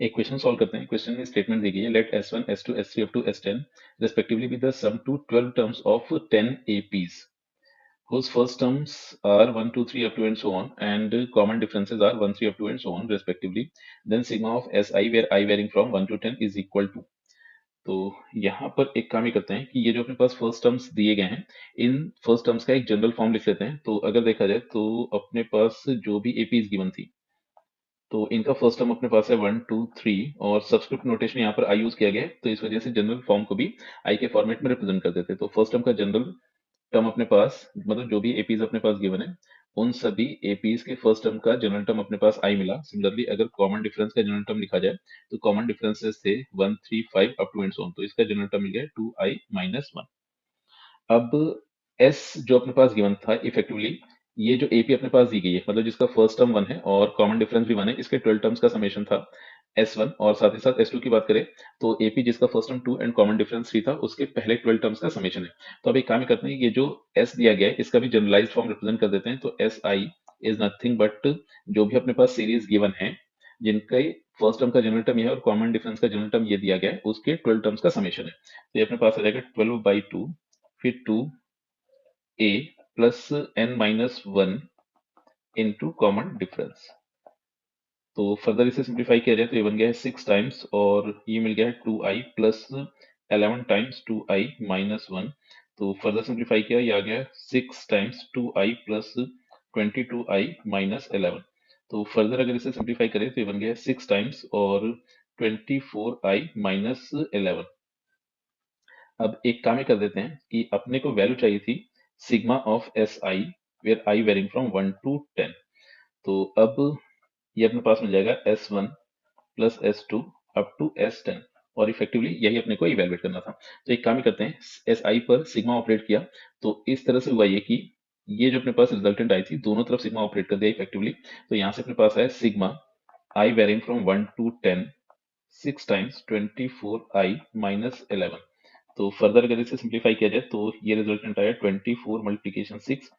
एक question solve करते हैं। क्वेश्चन में स्टेटमेंट दी गई है, late S1, S2, S3 up to S10 respectively be the sum to 12 terms of 10 APs whose first terms are 1, 2, 3 up to and so on, and common differences are 1, 3 up to and so on respectively. Then sigma of Si where I varying from 1 to 10 is equal to। तो यहाँ पर एक काम ये करते हैं कि ये जो अपने पास फर्स्ट टर्म्स दिए गए हैं, इन फर्स्ट टर्म्स का एक जनरल फॉर्म लिख लेते हैं। तो अगर देखा जाए तो अपने पास जो भी एपीज गिवन थी, तो इनका फर्स्ट टर्म अपने पास है 1, 2, 3 और सब्सक्रिप्ट नोटेशन यहाँ पर आई यूज किया गया है, तो इस वजह से जनरल फॉर्म को भी आई के फॉर्मेट में रिप्रेजेंट कर देते हैं। तो फर्स्ट टर्म का जनरल टर्म अपने पास, मतलब जो भी एपीज अपने पास गिवन है, उन सभी एपीज के फर्स्ट टर्म का जनरल टर्म अपने पास आई मिला। सिमिलरली अगर कॉमन डिफरेंस का जनरल टर्म लिखा जाए तो कॉमन डिफरेंसेस थे 1, 3, 5 up to and so on, तो इसका जनरल टर्म मिल गया 2i माइनस 1। अब एस जो अपने पास गिवन था इफेक्टिवली, ये जो एपी अपने पास दी गई है, मतलब जिसका फर्स्ट टर्म 1 है और कॉमन डिफरेंस भी 1 है, इसके 12 टर्म्स का समेशन था S1। और साथ ही साथ S2 की बात करें तो एपी जिसका first term 2 and common difference 3 था, उसके पहले 12 टर्म्स का समेशन है। तो अब एक काम ही करते हैं, ये जो S दिया गया है इसका भी जनरलाइज फॉर्म रिप्रेजेंट कर देते हैं। तो S I is nothing but जो भी अपने पास सीरीज गिवन है, जिनका फर्स्ट टर्म का जनरल टर्म ये है और कॉमन डिफरेंस का जनरल टर्म ये दिया गया है, उसके 12 टर्म्स का समेशन है। तो ये अपने पास आ जाएगा 12/2 फिर 2a plus n-1 into common difference. तो फर्दर इसे सिंप्लीफाई किया जाए तो ये बन गया है 6 टाइम्स और ये मिल गया है 2i plus 11 times 2i minus 1। तो फर्दर सिंप्लीफाई किया, ये आ गया 6 times 2i plus 22i minus 11। तो फर्दर अगर इसे सिंप्लीफाई करें तो ये बन गया है 6 टाइम्स और 24i माइनस 11। अब एक काम ही कर देते हैं कि अपने को वैल्यू चाहिए थी sigma of S I where I varying from 1 to 10। तो अब ये अपने पास मिल जाएगा S1 plus S2 up to S10 और इफेक्टिवली यही अपने को इवेलुएट करना था। तो एक काम ही करते हैं, एस आई पर सिग्मा ऑपरेट किया तो इस तरह से हुआ ये कि ये जो अपने पास रिजल्टेंट आई थी दोनों तरफ सिग्मा ऑपरेट कर दिया इफेक्टिवली। तो यहाँ से अपने पास है sigma I varying from 1 to 10 6 times 24i minus 11। तो फर्दर अगर इसे सिंप्लीफाई किया जाए तो ये रिजल्टेंट आया 24 multiplication 6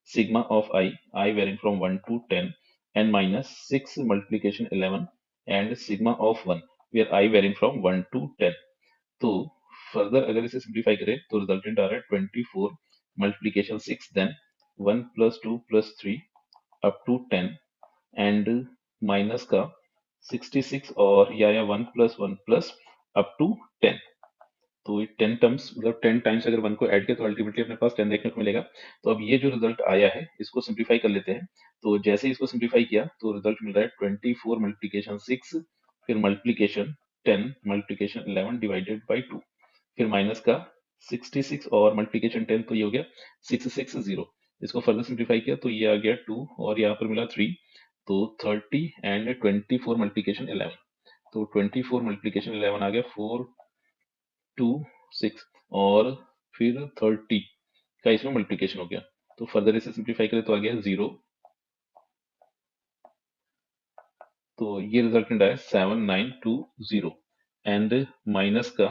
sigma of I varying from 1 to 10 and minus 6 multiplication 11 and sigma of 1 where I varying from 1 to 10। तो फर्दर अगर इसे सिंप्लीफाई करें तो रिजल्टेंट आ रहा है 24 multiplication 6 then 1 plus 2 plus 3 up to 10 and minus का 66 और या 1 प्लस 1 प्लस अप टू 10। तो ये 10 टर्म्स, मतलब 10 टाइम्स अगर 1 को ऐड किया तो अल्टीमेटली अपने पास 10 देखने को मिलेगा। तो अब ये जो रिजल्ट आया है इसको सिंप्लीफाई कर लेते हैं। तो जैसे ही इसको सिंप्लीफाई किया तो रिजल्ट मिल रहा है 24 मल्टीप्लिकेशन 6 फिर मल्टीप्लिकेशन 10 मल्टीप्लिकेशन 11 डिवाइडेड बाई 2 फिर माइनस का 66 और मल्टीप्लिकेशन 10, तो ये हो गया 660। इसको फर्दर सिंप्लीफाई किया तो ये आ गया 2 और यहाँ पर मिला 3, तो 30 एंड 24 मल्टीप्लिकेशन 11। तो 24 मल्टीप्लिकेशन 11 आ गया 4 2 6 और फिर 30 का इसमें मल्टीप्लिकेशन हो गया। तो फर्दर इसे सिंप्लीफाई करें तो आ गया 0। तो ये रिजल्टेंट आया 7920 एंड माइनस का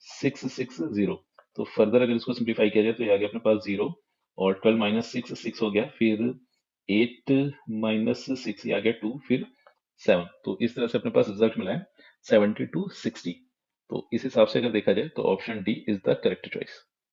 660। तो फर्दर अगर इसको सिंप्लीफाई किया जाए तो ये आ गया अपने पास 0 और 12 माइनस 6 6 हो गया, फिर 8 माइनस 6 ये आ गया 2 फिर 7। तो इस तरह से अपने पास रिजल्ट मिला है 7260। तो इस हिसाब से अगर देखा जाए तो option D is the correct choice.